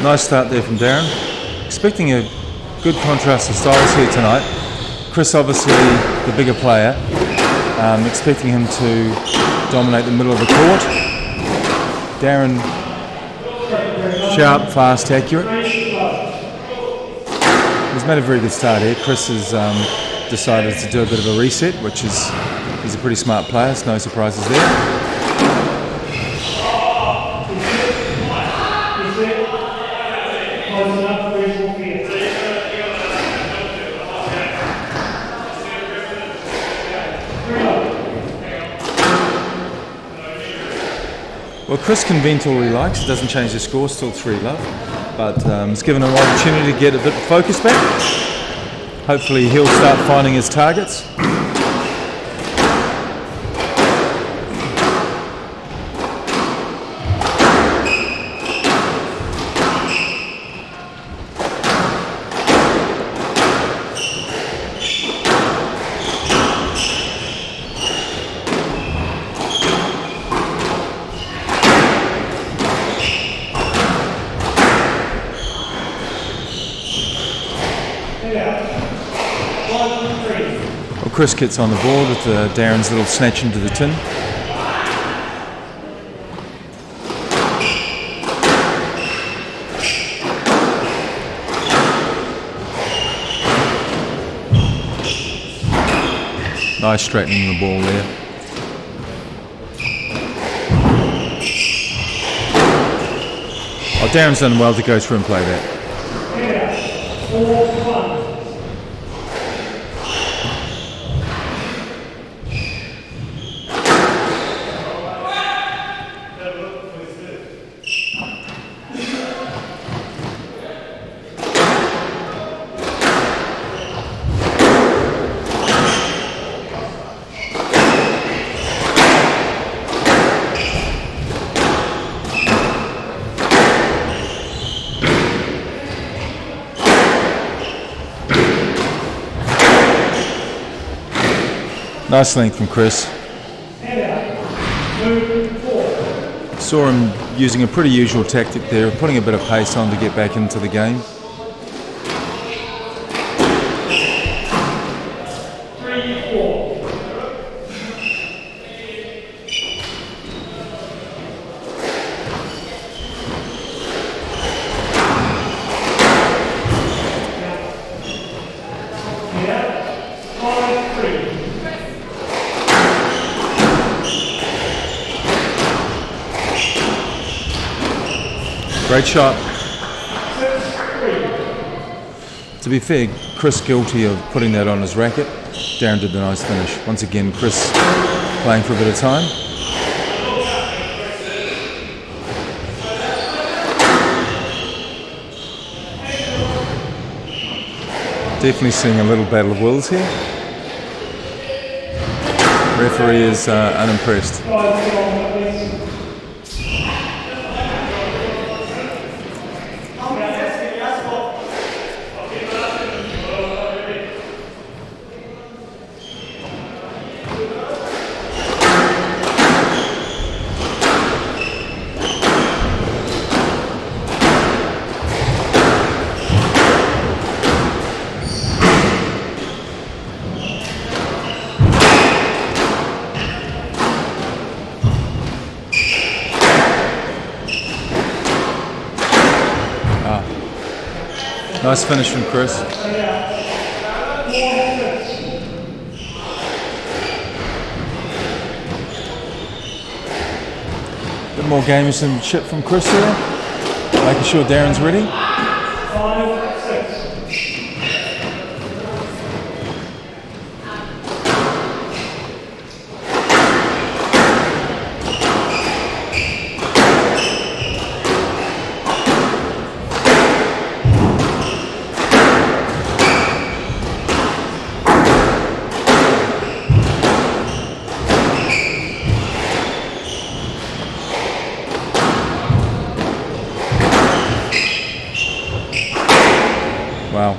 Nice start there from Darren. Expecting a good contrast of styles here tonight. Chris obviously the bigger player. Expecting him to dominate the middle of the court. Darren, sharp, fast, accurate. He's made a very good start here. Chris has decided to do a bit of a reset, which is, he's a pretty smart player, so no surprises there. Well, Chris can vent all he likes. It doesn't change the score, still 3-love. But it's given him an opportunity to get a bit of focus back. Hopefully he'll start finding his targets. Well, Chris gets on the board with Darren's little snatch into the tin. Nice straightening the ball there. Oh, Darren's done well to go through and play that. Nice length from Chris. Saw him using a pretty usual tactic there, putting a bit of pace on to get back into the game. Great shot. To be fair, Chris guilty of putting that on his racket. Darren did the nice finish. Once again, Chris playing for a bit of time. Definitely seeing a little battle of wills here. Referee is unimpressed. Nice finish from Chris. A bit more gamesmanship from Chris there, making sure Darren's ready. Wow.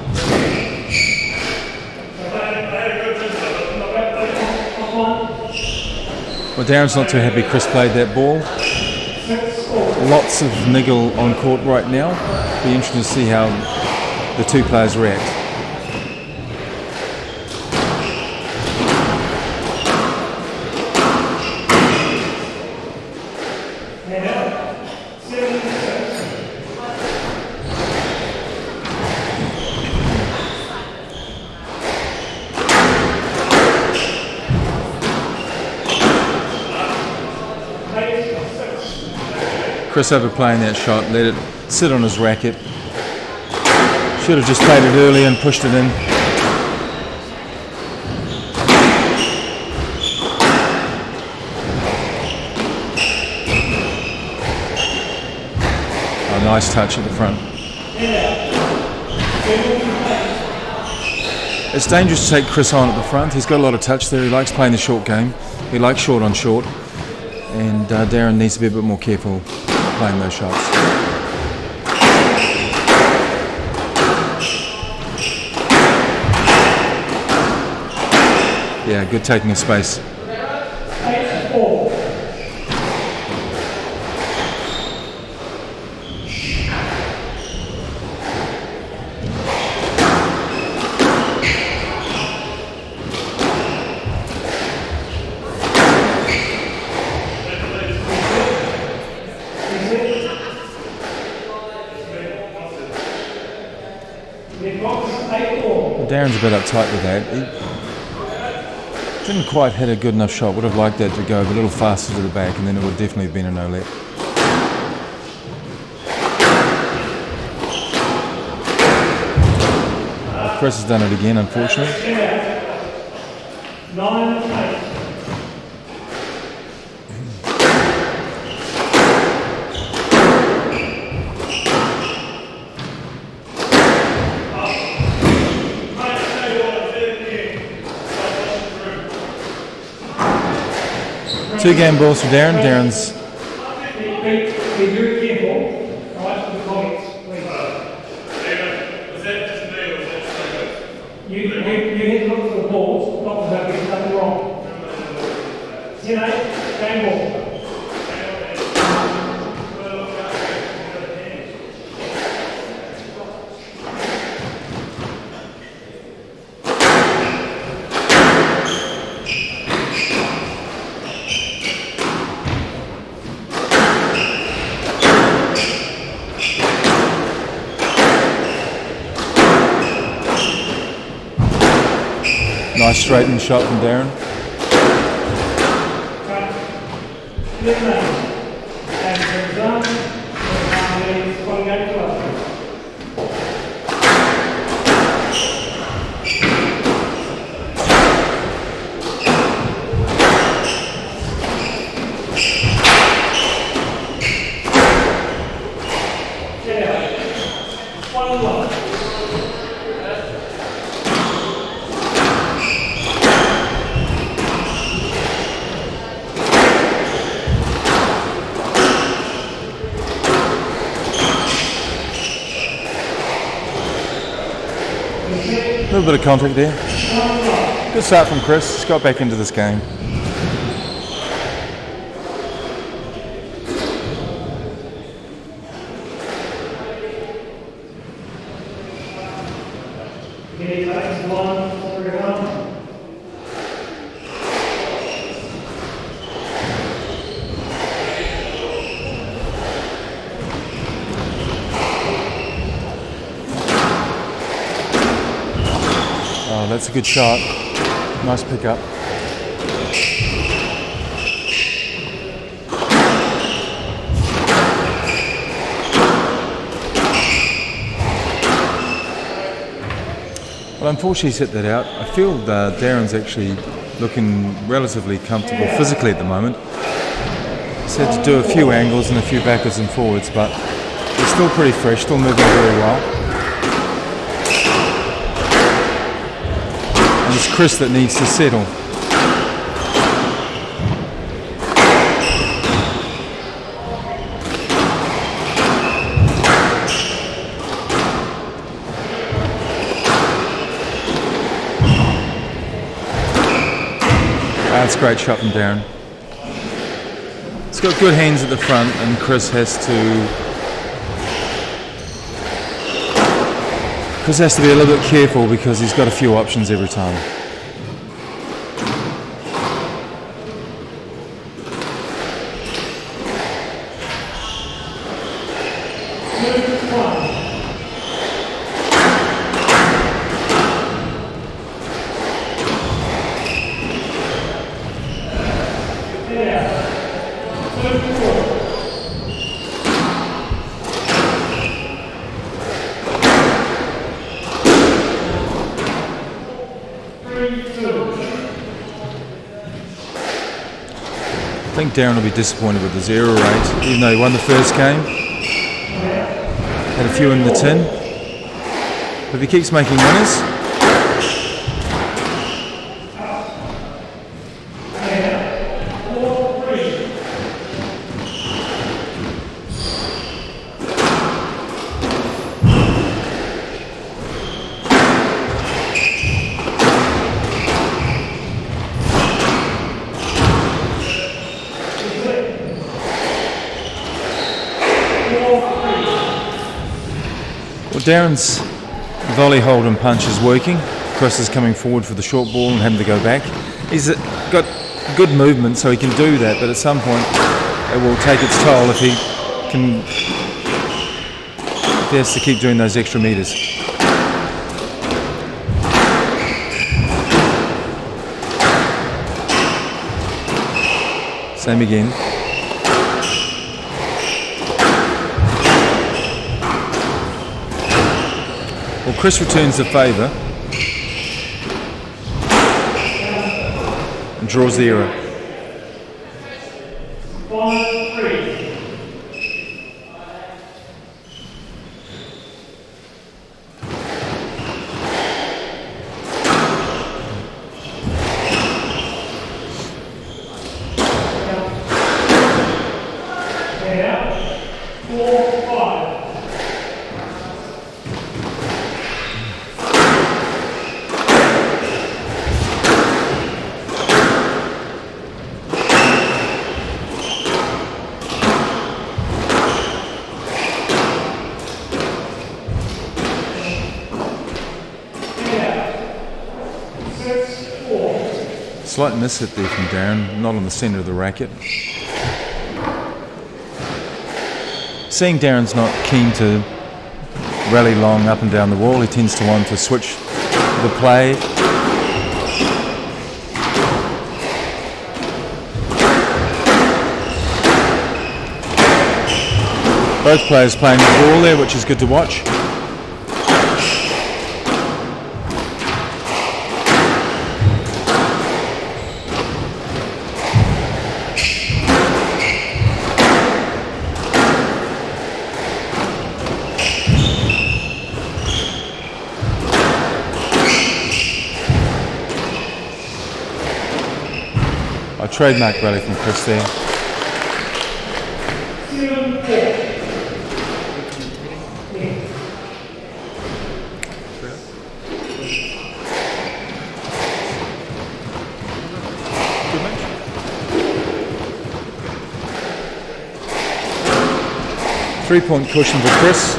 Well, Darren's not too happy Chris played that ball. Lots of niggle on court right now. Be interesting to see how the two players react. Chris overplaying that shot, let it sit on his racket. Should have just played it early and pushed it in. Oh, nice touch at the front. It's dangerous to take Chris on at the front. He's got a lot of touch there. He likes playing the short game. He likes short on short. And Darren needs to be a bit more careful playing those shots. Yeah, good taking of space. Darren's a bit uptight with that. He didn't quite hit a good enough shot. Would have liked that to go a little faster to the back, and then it would definitely have been a no-let. Chris has done it again, unfortunately. 9-8. Two game balls for Darren. Darren's. Be very careful, right, with the comments, please. Was that just me or was that something else? You need to look for the balls, not for that, there's nothing wrong. 10-8, game ball. Nice straightened shot from Darren. A little bit of contact there. Good start from Chris. He's got back into this game. Oh, that's a good shot. Nice pickup. Well, unfortunately he's hit that out. I feel Darren's actually looking relatively comfortable physically at the moment. He's had to do a few angles and a few backwards and forwards, but he's still pretty fresh, still moving very well. And it's Chris that needs to settle. That's a great shot from Darren. He's got good hands at the front, and Chris has to be a little bit careful because he's got a few options every time. I think Darren will be disappointed with his error rate, even though he won the first game. Had a few in the tin. But if he keeps making winners, Darren's volley hold and punch is working. Chris is coming forward for the short ball and having to go back. He's got good movement, so he can do that, but at some point it will take its toll if he has to keep doing those extra meters. Same again. Well, Chris returns the favour and draws the error. 1-3. Slight miss hit there from Darren, not on the centre of the racket. Seeing Darren's not keen to rally long up and down the wall, he tends to want to switch the play. Both players playing the ball there, which is good to watch. A trademark rally from Chris there. Three-point cushion for Chris.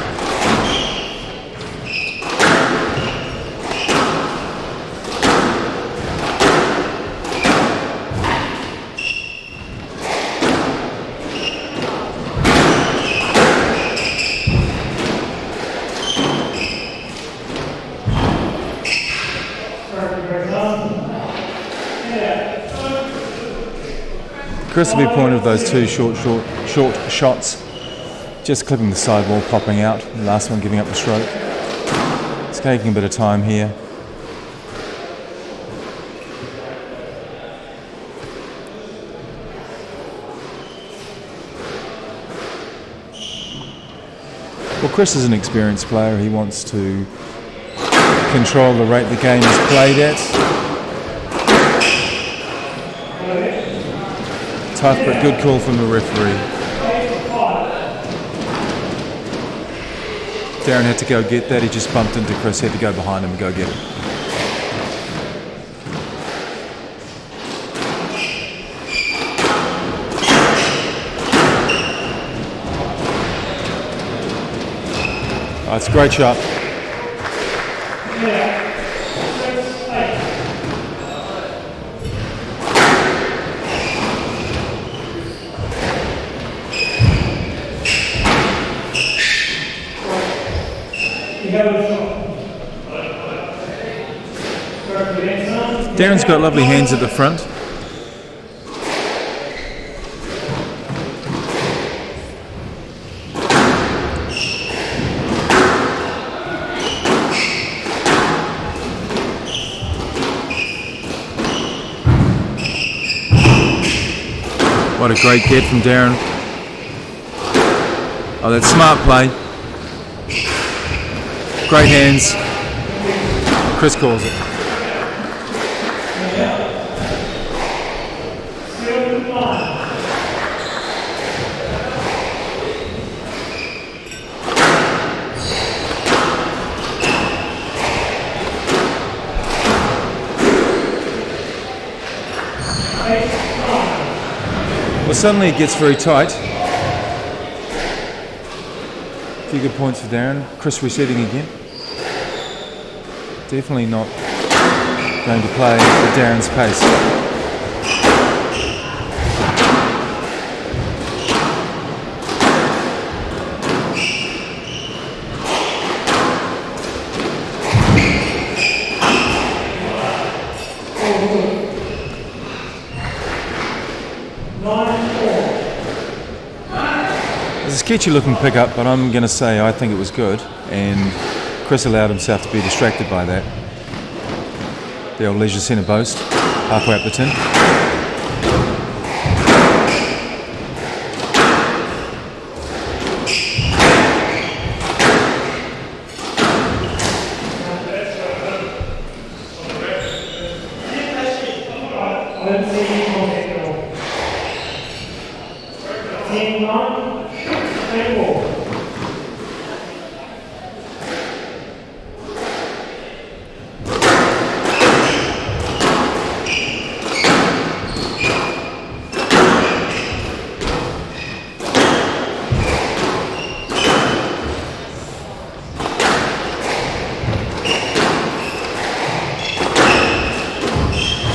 Chris will be pointed with those two short shots, just clipping the sidewall, popping out. The last one giving up the stroke. It's taking a bit of time here. Well, Chris is an experienced player. He wants to control the rate the game is played at. Tough but good call from the referee. Darren had to go get that. He just bumped into Chris. He had to go behind him and go get it. Oh, it's a great shot. Darren's got lovely hands at the front. What a great get from Darren. Oh, that's smart play. Great hands. Chris calls it. Well, suddenly it gets very tight. A few good points for Darren. Chris resetting again. Definitely not going to play at Darren's pace. It's a sketchy looking pickup, but I'm going to say I think it was good, and Chris allowed himself to be distracted by that. The old leisure centre boast, halfway up the tin.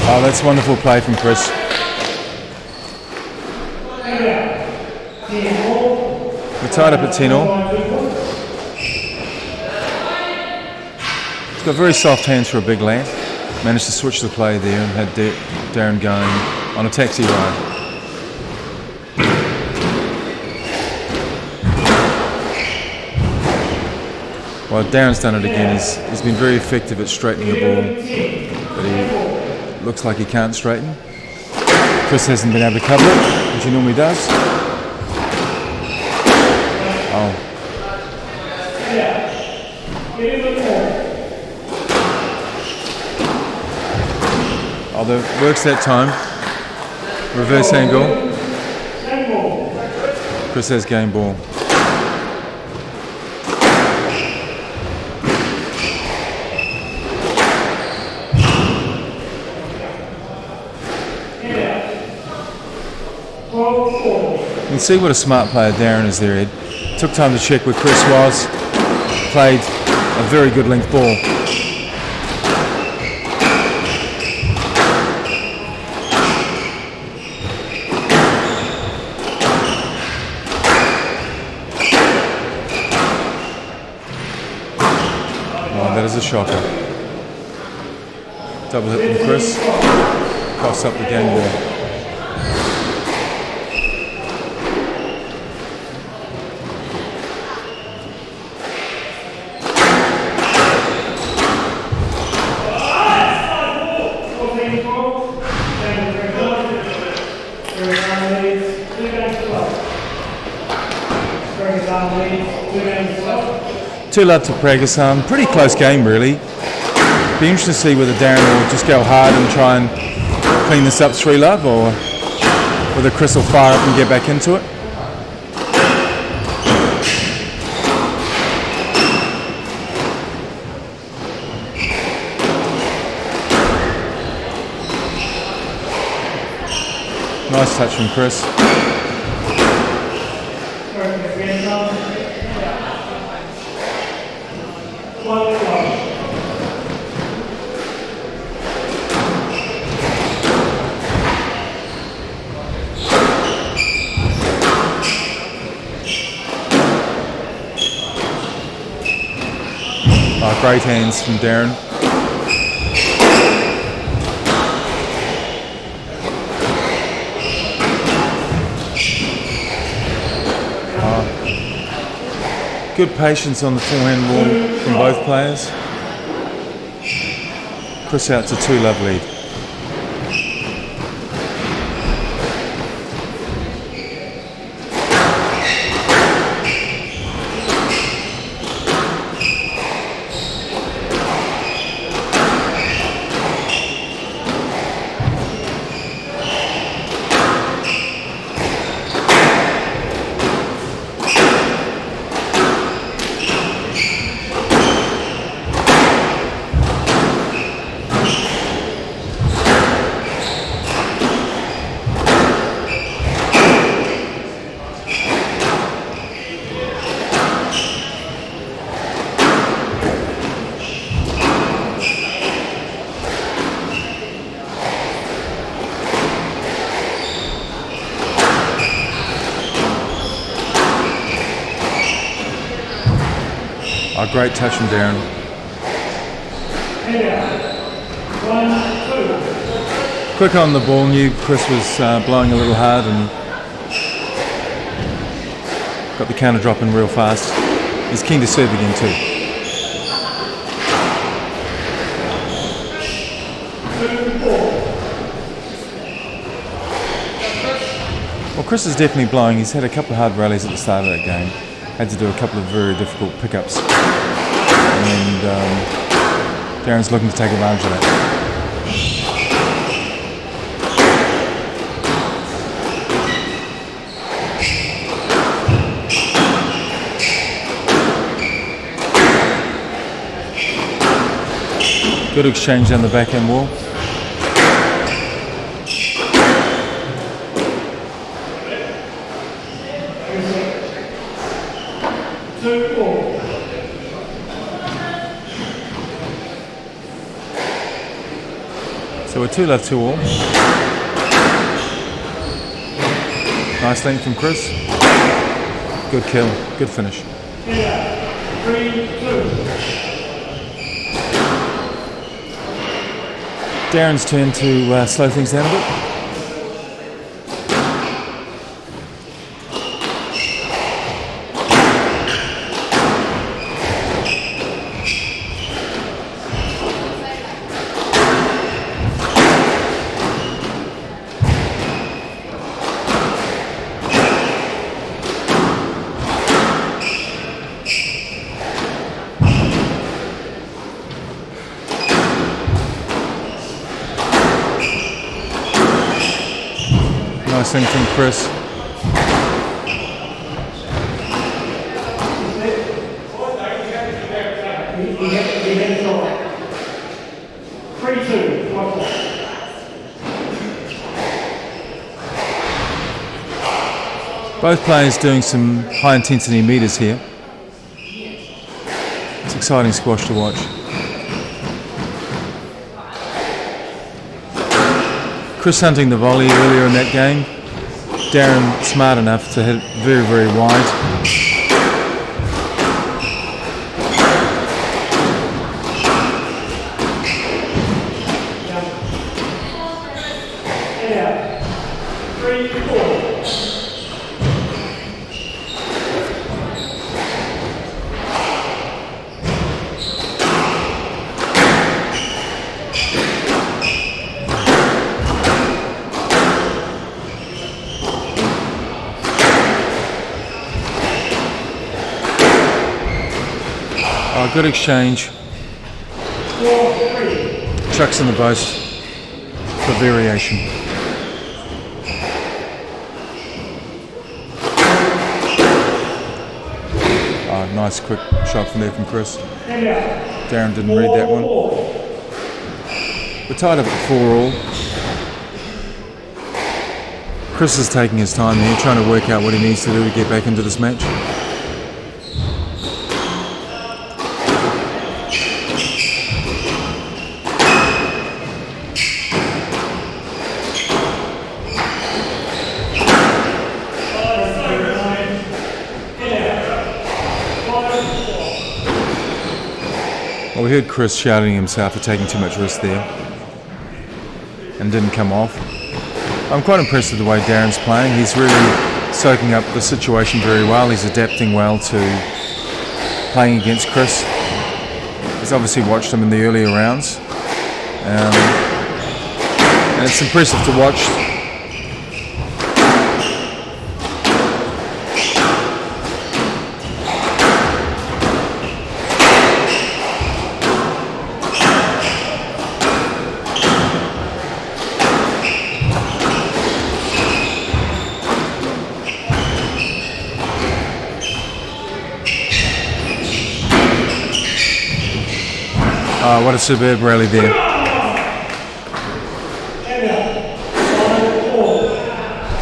Oh, that's wonderful play from Chris. We're tied up at 10-all. He's got very soft hands for a big lad. Managed to switch the play there and had Darren going on a taxi ride. Well, Darren's done it again. He's been very effective at straightening the ball, but he looks like he can't straighten. Chris hasn't been able to cover it, which he normally does. Oh. Oh, that works that time. Reverse angle. Chris has game ball. You can see what a smart player Darren is there, Ed. Took time to check where Chris was. Played a very good length ball. Oh, that is a shocker. Double hit from Chris. Coughs up the game ball. Two love to Pragasam. Pretty close game, really. Be interesting to see whether Darren will just go hard and try and clean this up 3 love, or whether Chris will fire up and get back into it. Nice touch from Chris. Great hands from Darren. Good patience on the forehand wall from both players. Chris out to 2-love lead. Great touch from Darren. Quick on the ball, knew Chris was blowing a little hard and got the counter drop in real fast. He's keen to serve again too. Well, Chris is definitely blowing. He's had a couple of hard rallies at the start of that game. Had to do a couple of very difficult pickups. And Darren's looking to take advantage of that. Good exchange down the backhand wall. So we're 2-love 2-all. Nice length from Chris. Good kill, good finish. 3-2. Darren's turn to slow things down a bit. Nice thing from Chris. Both players doing some high intensity meters here. It's exciting squash to watch. Chris hunting the volley earlier in that game. Darren smart enough to hit very, very wide. Good exchange. Chucks in the post for variation. Nice quick shot from there from Chris. Darren didn't read that one. We're tied up at 4-all. Chris is taking his time here, trying to work out what he needs to do to get back into this match. Well, we heard Chris shouting himself for taking too much risk there and didn't come off. I'm quite impressed with the way Darren's playing. He's really soaking up the situation very well. He's adapting well to playing against Chris. He's obviously watched him in the earlier rounds. And it's impressive to watch. What a superb rally there.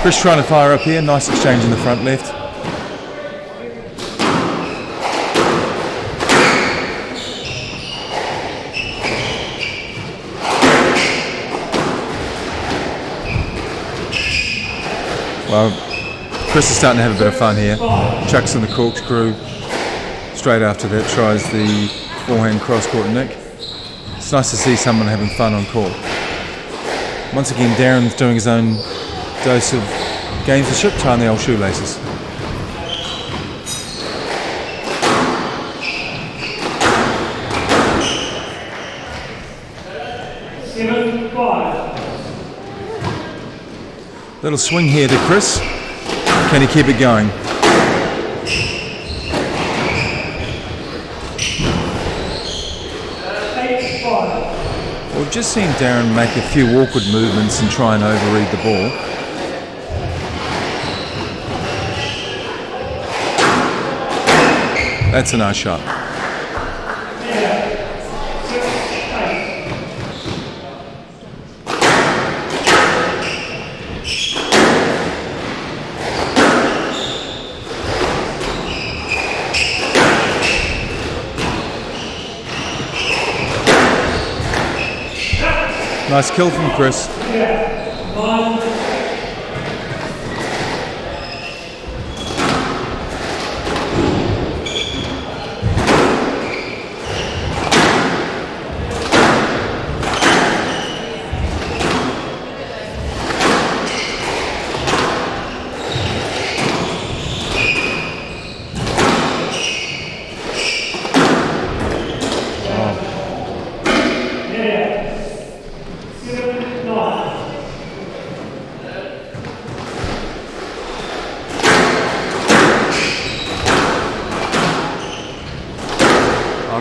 Chris trying to fire up here, nice exchange in the front left. Well, Chris is starting to have a bit of fun here. Chucks in the corkscrew. Straight after that tries the forehand cross-court nick. It's nice to see someone having fun on court. Once again, Darren's doing his own dose of gamesmanship, tying the old shoelaces. Little swing here to Chris. Can he keep it going? We've just seen Darren make a few awkward movements and try and overread the ball. That's a nice shot. Nice kill from Chris.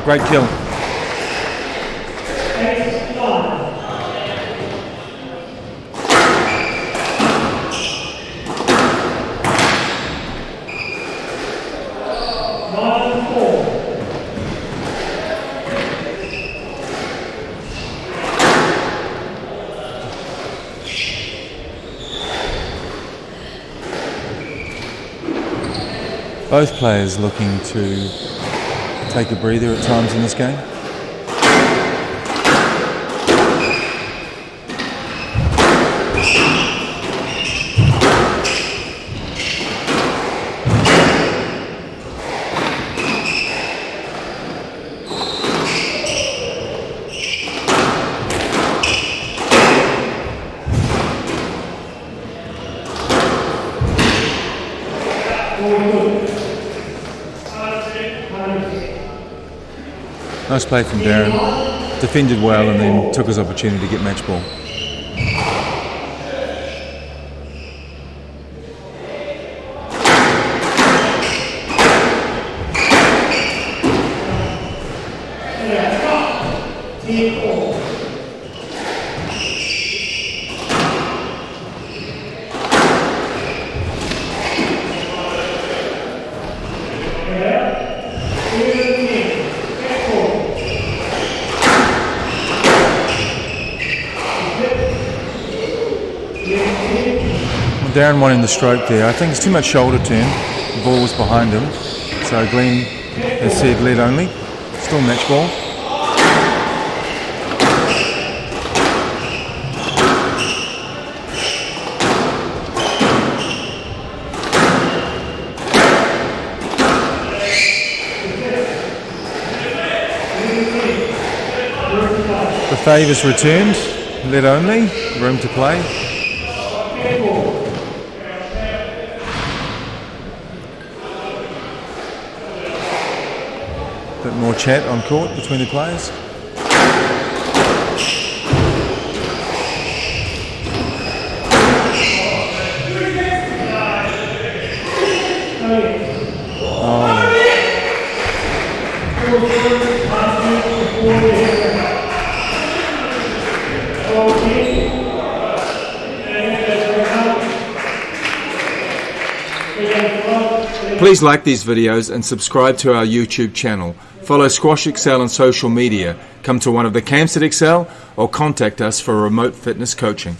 Great kill. Both players looking to take a breather at times in this game. Nice play from Darren. Defended well and then took his opportunity to get match ball. Darren wanting the stroke there. I think it's too much shoulder turn. The ball was behind him. So Glenn has said lead only. Still match ball. The favours returned, lead only, room to play. Bit more chat on court between the players. Please like these videos and subscribe to our YouTube channel. Follow SQUASHXL on social media. Come to one of the camps at Excel or contact us for remote fitness coaching.